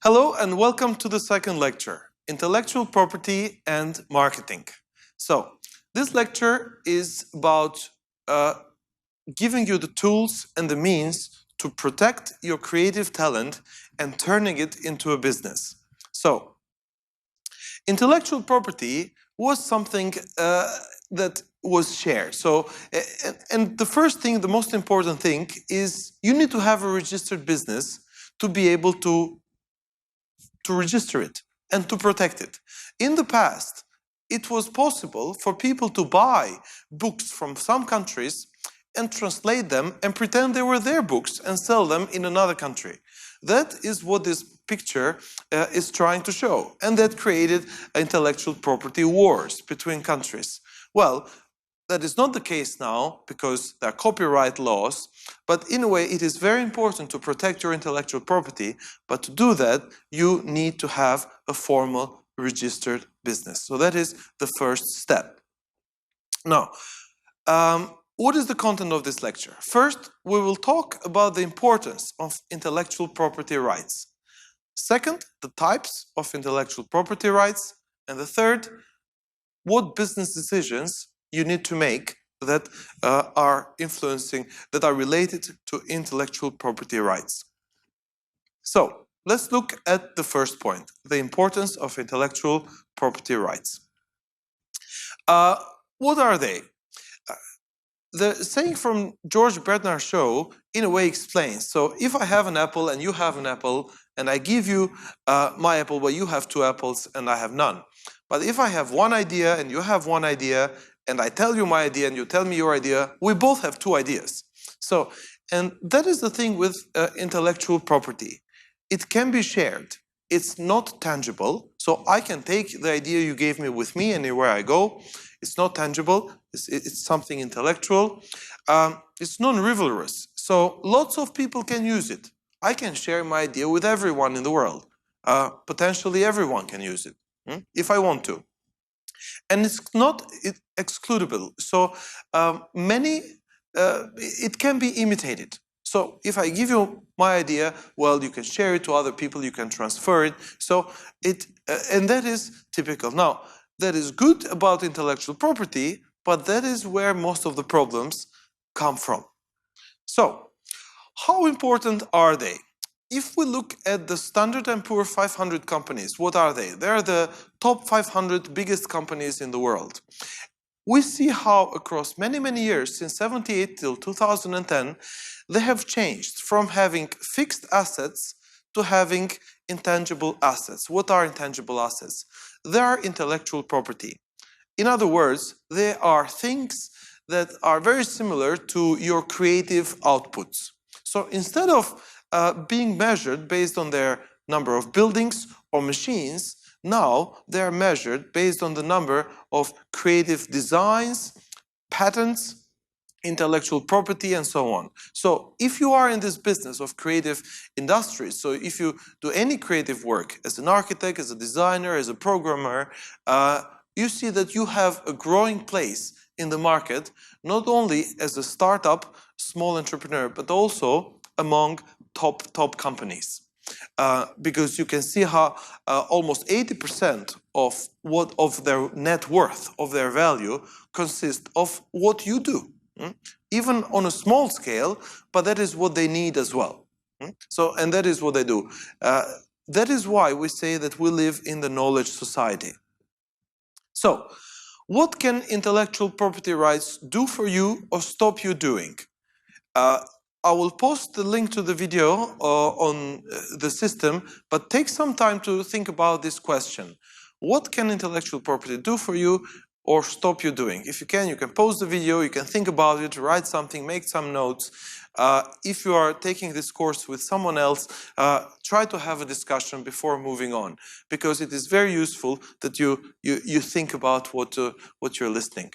Hello and welcome to the second lecture, Intellectual Property and Marketing. So, this lecture is about giving you the tools and the means to protect your creative talent and turning it into a business. So, intellectual property was something that was shared. So, and the first thing, the most important thing is you need to have a registered business to be able to register it and to protect it. In the past, it was possible for people to buy books from some countries and translate them and pretend they were their books and sell them in another country. That is what this picture is trying to show, and that created intellectual property wars between countries. Well, that is not the case now because there are copyright laws, but in a way it is very important to protect your intellectual property, but to do that you need to have a formal registered business. So that is the first step. Now, what is the content of this lecture? First, we will talk about the importance of intellectual property rights. Second, the types of intellectual property rights. And the third, what business decisions you need to make that are related to intellectual property rights. So, let's look at the first point, the importance of intellectual property rights. What are they? The saying from George Bernard's show, in a way, explains. So, if I have an apple and you have an apple, and I give you my apple, but you have two apples and I have none. But if I have one idea and you have one idea, and I tell you my idea and you tell me your idea, we both have two ideas. So, and that is the thing with intellectual property. It can be shared. It's not tangible. So I can take the idea you gave me with me anywhere I go. It's not tangible. It's something intellectual. It's non-rivalrous. So lots of people can use it. I can share my idea with everyone in the world. Potentially everyone can use it, if I want to. And it's not excludable. So it can be imitated. So if I give you my idea, well, you can share it to other people, you can transfer it. So and that is typical. Now, that is good about intellectual property, but that is where most of the problems come from. So, how important are they? If we look at the Standard & Poor's 500 companies, what are they? They're the top 500 biggest companies in the world. We see how across many, many years, since 1978 till 2010, they have changed from having fixed assets to having intangible assets. What are intangible assets? They are intellectual property. In other words, they are things that are very similar to your creative outputs. So instead of being measured based on their number of buildings or machines, now they are measured based on the number of creative designs, patents, intellectual property, and so on. So if you are in this business of creative industries, so if you do any creative work as an architect, as a designer, as a programmer, you see that you have a growing place in the market, not only as a startup, small entrepreneur, but also among top companies. Because you can see how almost 80% of their net worth, of their value, consists of what you do. Even on a small scale, but that is what they need as well. So, and that is what they do. That is why we say that we live in the knowledge society. So, what can intellectual property rights do for you or stop you doing? I will post the link to the video on the system, but take some time to think about this question. What can intellectual property do for you or stop you doing? If you can pause the video, you can think about it, write something, make some notes. If you are taking this course with someone else, try to have a discussion before moving on, because it is very useful that you think about what you're listening.